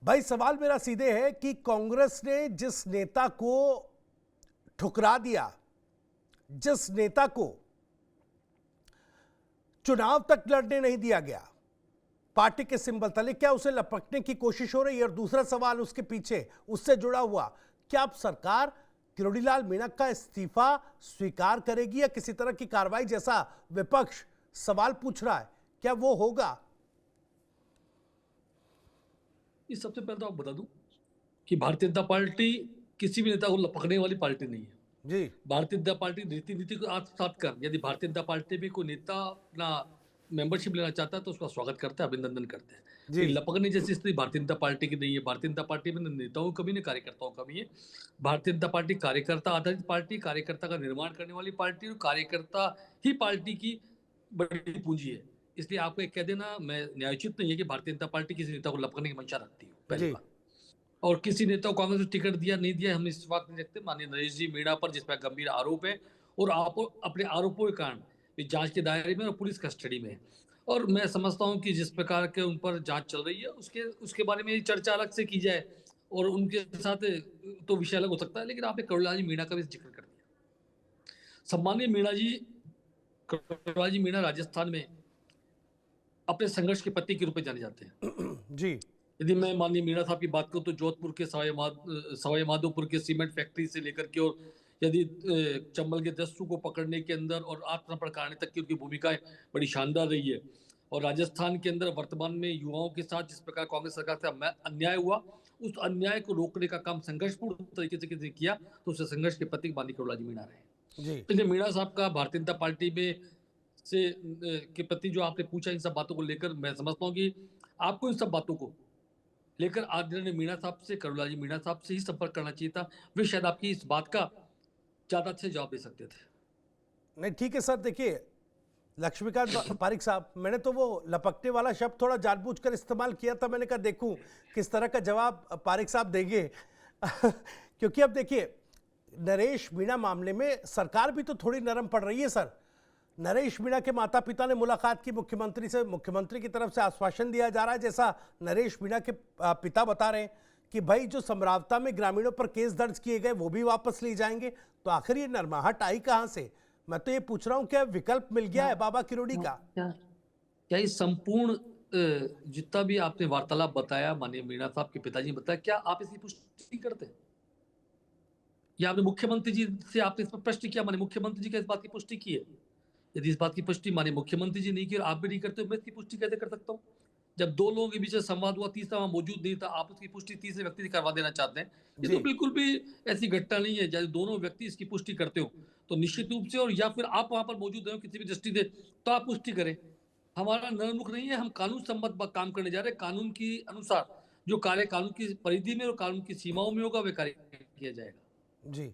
भाई सवाल मेरा सीधे है कि कांग्रेस ने जिस नेता को ठुकरा दिया, जिस नेता को चुनाव तक लड़ने नहीं दिया गया पार्टी के सिंबल तले, क्या उसे लपकने की कोशिश हो रही है? और दूसरा सवाल उसके पीछे उससे जुड़ा हुआ, क्या अब सरकार किरोड़ीलाल मीणा का इस्तीफा स्वीकार करेगी या किसी तरह की कार्रवाई, जैसा विपक्ष सवाल पूछ रहा है, क्या वो होगा? इस सबसे पहले तो आप बता दूं कि भारतीय जनता पार्टी किसी भी नेता को लपकने वाली पार्टी नहीं है। जी भारतीय जनता पार्टी नीति को आत्मसात कर, यदि भारतीय जनता पार्टी में कोई नेता अपना मेंबरशिप लेना चाहता है तो उसका स्वागत करते हैं, अभिनंदन करते हैं। जी ये लपकने जैसी स्थिति भारतीय जनता पार्टी की नहीं है। भारतीय जनता पार्टी में न नेताओं की कमी न कार्यकर्ताओं की कमी है। भारतीय जनता पार्टी कार्यकर्ता आधारित पार्टी, कार्यकर्ता का निर्माण करने वाली पार्टी और कार्यकर्ता ही पार्टी की बड़ी पूंजी है। इसलिए आपको एक कह देना मैं न्यायोचित नहीं है कि भारतीय जनता पार्टी किसी नेता को लपकने की मंशा रखती है, पहली जी बात। और किसी नेता को कांग्रेस को टिकट दिया नहीं दिया हम इस वक्त नहीं देखते। माननीय नरेश जी मीणा पर जिस पर गंभीर आरोप है और आप अपने आरोपों के कारण वे जांच के दायरे में और पुलिस कस्टडी में है। और मैं समझता हूं कि जिस प्रकार के उन पर जांच चल रही है उसके उसके बारे में चर्चा अलग से की जाए और उनके साथ तो विषय अलग हो सकता है। लेकिन आपने करुणा जी मीणा का भी जिक्र कर दिया। सम्मानीय मीणा जी, करुणा जी मीणा राजस्थान में अपने संघर्ष के प्रतीक के रूप में जाने जाते हैं। जी यदि मैं माननीय मीणा साहब की बात करूं तो जोधपुर के सवाई माधोपुर के सीमेंट फैक्ट्री से लेकर के, और यदि चंबल के दस्यु को पकड़ने के अंदर और आत्मसमर्पण कराने तक की उनकी भूमिकाएं बड़ी शानदार रही है। और राजस्थान के अंदर वर्तमान में युवाओं के साथ जिस प्रकार कांग्रेस सरकार से अन्याय हुआ, उस अन्याय को रोकने का काम संघर्षपूर्ण तरीके से किसी ने किया तो उसे संघर्ष के प्रतीक माननीय करुणा जी मीणा रहे। जी इसलिए मीणा साहब का भारतीय जनता पार्टी में से के प्रति जो आपने पूछा, इन सब बातों को लेकर मैं समझता हूँ कि आपको इन सब बातों को लेकर आदरणीय मीणा साहब से, करुणा जी मीणा साहब से ही संपर्क करना चाहिए था। वे शायद आपकी इस बात का ज्यादा अच्छे जवाब दे सकते थे। नहीं, ठीक है सर। देखिए लक्ष्मीकांत पारिक साहब, मैंने तो वो लपकने वाला शब्द थोड़ा जानबूझकर इस्तेमाल किया था। मैंने कहा देखूं किस तरह का जवाब पारिक साहब देंगे क्योंकि अब देखिए नरेश मीणा मामले में सरकार भी तो थोड़ी नरम पड़ रही है सर। नरेश मीणा के माता पिता ने मुलाकात की मुख्यमंत्री से, मुख्यमंत्री की तरफ से आश्वासन दिया जा रहा है, जैसा नरेश मीणा के पिता बता रहे हैं कि भाई जो समरावता में ग्रामीणों पर केस दर्ज किए गए वो भी वापस लिए जाएंगे। तो आखिर ये नरमाहट आई कहां से? मैं तो ये पूछ रहा हूं, क्या विकल्प मिल गया है बाबा किरोड़ी का? क्या ये संपूर्ण जितना भी आपने वार्तालाप बताया, माननीय मीणा साहब के पिताजी ने बताया, क्या आप इसकी पुष्टि करते हैं? या आपने मुख्यमंत्री जी से आपने इस पर प्रश्न किया, माननीय मुख्यमंत्री जी का इस बात की पुष्टि की है? यदि इस बात की पुष्टि माननीय मुख्यमंत्री जी नहीं की और आप भी नहीं करते, मैं इसकी पुष्टि कैसे कर सकता हूँ? जब दो लोगों के बीच में संवाद हुआ, तीसरा वहां मौजूद नहीं था, आप उसकी पुष्टि तीसरे व्यक्ति से करवा देना चाहते हैं। ये तो जी बिल्कुल भी ऐसी घटना नहीं है। जब दोनों व्यक्ति इसकी पुष्टि करते हो तो निश्चित रूप से, और या फिर आप वहां पर मौजूद हो किसी भी दृष्टि से, तो आप पुष्टि करें। हमारा नरमुख नहीं है, हम कानून सम्मत काम करने जा रहे हैं। कानून के अनुसार जो कार्य कानून की परिधि में और कानून की सीमाओं में होगा वे कार्य किया जाएगा। जी